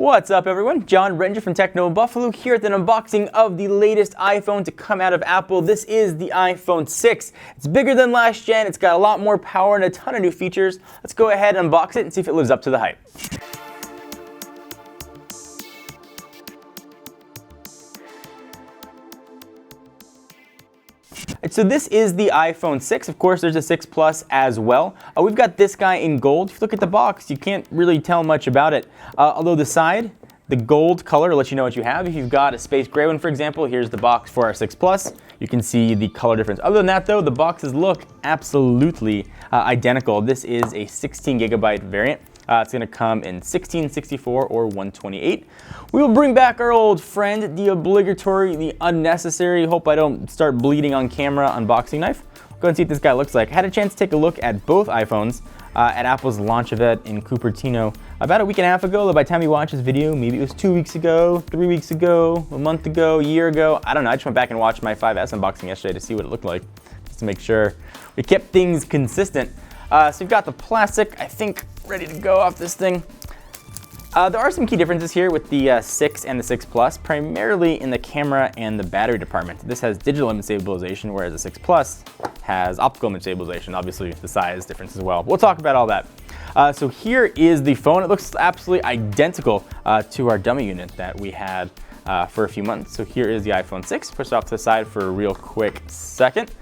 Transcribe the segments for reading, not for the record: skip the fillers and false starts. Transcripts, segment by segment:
What's up everyone, John Renger from Techno Buffalo here at an unboxing of the latest iPhone to come out of Apple. This is the iPhone 6. It's bigger than last gen, it's got a lot more power and a ton of new features. Let's go ahead and unbox it and see if it lives up to the hype. So this is the iPhone 6. Of course, there's a 6 Plus as well. We've got this guy in gold. If you look at the box, you can't really tell much about it. Although the gold color lets you know what you have. If you've got a space gray one, for example, here's the box for our 6 Plus. You can see the color difference. Other than that, though, the boxes look absolutely identical. This is a 16 gigabyte variant. It's going to come in 16, 64, or 128. We will bring back our old friend, the obligatory, the unnecessary, hope I don't start bleeding on camera, unboxing knife. Go and see what this guy looks like. I had a chance to take a look at both iPhones at Apple's launch event in Cupertino about a week and a half ago. Though by the time you watch this video, maybe it was 2 weeks ago, 3 weeks ago, a month ago, a year ago. I don't know. I just went back and watched my 5S unboxing yesterday to see what it looked like, just to make sure we kept things consistent. So you've got the plastic, I think, ready to go off this thing. There are some key differences here with the 6 and the 6 Plus, primarily in the camera and the battery department. This has digital image stabilization, whereas the 6 Plus has optical image stabilization. Obviously, the size difference as well. We'll talk about all that. So here is the phone. It looks absolutely identical to our dummy unit that we had for a few months. So here is the iPhone 6. Push it off to the side for a real quick second. See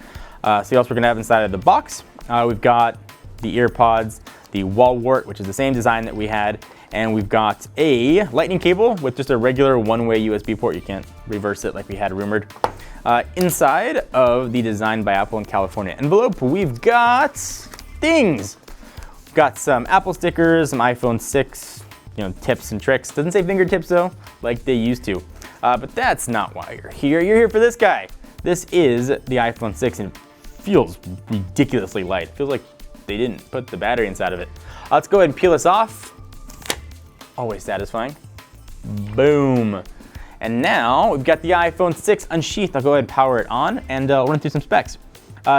what else we're gonna have inside of the box. We've got the EarPods, the wall wart, which is the same design that we had, and we've got a lightning cable with just a regular one-way USB port. You can't reverse it like we had rumored. Inside of the Design by Apple in California envelope, we've got things. We've got some Apple stickers, some iPhone 6, tips and tricks. Doesn't say fingertips though, like they used to. But that's not why you're here. You're here for this guy. This is the iPhone 6 and it feels ridiculously light. It feels like they didn't put the battery inside of it. Let's go ahead and peel this off. Always satisfying. Boom. And now we've got the iPhone 6 unsheathed. I'll go ahead and power it on and run through some specs.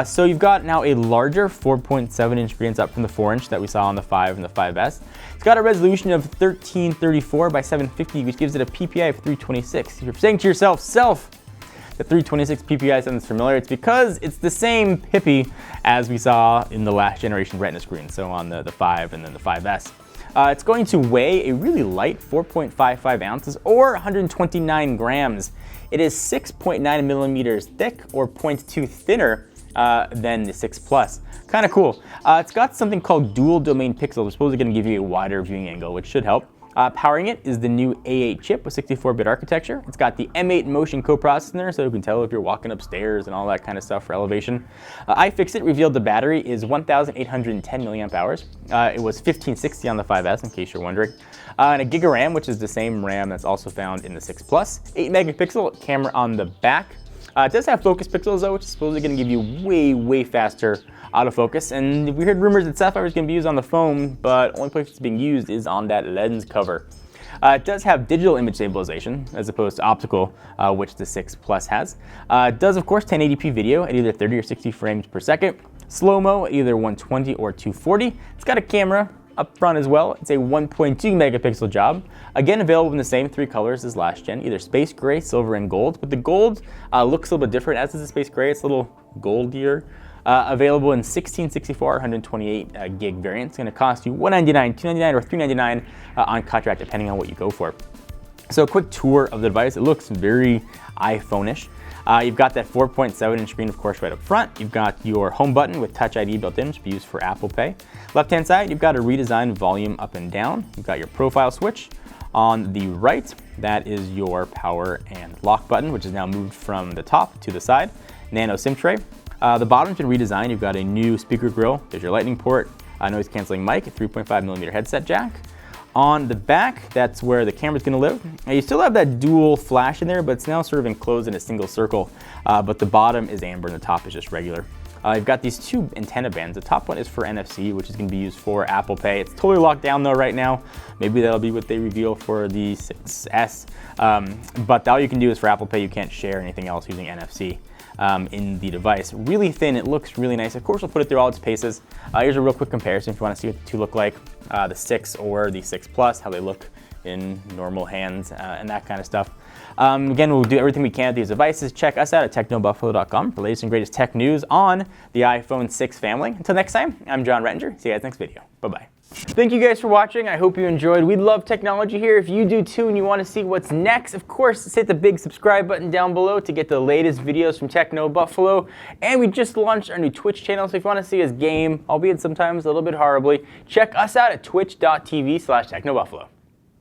So you've got now a larger 4.7-inch screen. It's up from the 4-inch that we saw on the 5 and the 5S. It's got a resolution of 1334 by 750, which gives it a PPI of 326. If you're saying to yourself, the 326 PPI sounds familiar, it's because it's the same PPI as we saw in the last generation Retina screen, so on the 5 and then the 5S. It's going to weigh a really light 4.55 ounces or 129 grams. It is 6.9 millimeters thick or 0.2 thinner than the 6 Plus. Kind of cool. It's got something called dual domain pixels, which is supposedly going to give you a wider viewing angle, which should help. Powering it is the new A8 chip with 64-bit architecture. It's got the M8 Motion coprocessor in there, so you can tell if you're walking upstairs and all that kind of stuff for elevation. iFixit revealed the battery is 1,810 milliamp hours. It was 1560 on the 5S, in case you're wondering. And a gig of RAM, which is the same RAM that's also found in the 6 Plus. 8 megapixel camera on the back. It does have focus pixels though, which is supposedly going to give you way faster autofocus. And we heard rumors that Sapphire is going to be used on the phone, but only place it's being used is on that lens cover. It does have digital image stabilization as opposed to optical, which the 6 Plus has. It does, of course, 1080p video at either 30 or 60 frames per second. Slow-mo at either 120 or 240. It's got a camera up front as well. It's a 1.2 megapixel job. Again, available in the same 3 colors as last gen, either space gray, silver, and gold. But the gold looks a little bit different, as is the space gray. It's a little goldier. Available in 16, 64, 128 gig variants. It's going to cost you $199, $299, or $399 on contract, depending on what you go for. So a quick tour of the device. It looks very iPhone-ish. You've got that 4.7-inch screen, of course, right up front. You've got your home button with Touch ID built in, which will be used for Apple Pay. Left-hand side, you've got a redesigned volume up and down. You've got your profile switch. On the right, that is your power and lock button, which is now moved from the top to the side. Nano SIM tray. The bottom's been redesigned. You've got a new speaker grill. There's your lightning port, noise canceling mic, a 3.5 millimeter headset jack. On the back, that's where the camera's going to live. Now, you still have that dual flash in there, but it's now sort of enclosed in a single circle. But the bottom is amber and the top is just regular. You've got these 2 antenna bands. The top one is for NFC, which is going to be used for Apple Pay. It's totally locked down though right now. Maybe that'll be what they reveal for the 6S. But all you can do is for Apple Pay. You can't share anything else using NFC. In the device. Really thin, it looks really nice. Of course, we'll put it through all its paces. Here's a real quick comparison if you want to see what the two look like. The 6 or the 6 Plus, how they look in normal hands and that kind of stuff. Again, we'll do everything we can with these devices. Check us out at technobuffalo.com for the latest and greatest tech news on the iPhone 6 family. Until next time, I'm John Rettinger. See you guys next video. Bye-bye. Thank you guys for watching. I hope you enjoyed. We love technology here. If you do too and you want to see what's next, of course, hit the big subscribe button down below to get the latest videos from Techno Buffalo. And we just launched our new Twitch channel, so if you want to see us game, albeit sometimes a little bit horribly, check us out at twitch.tv/technobuffalo.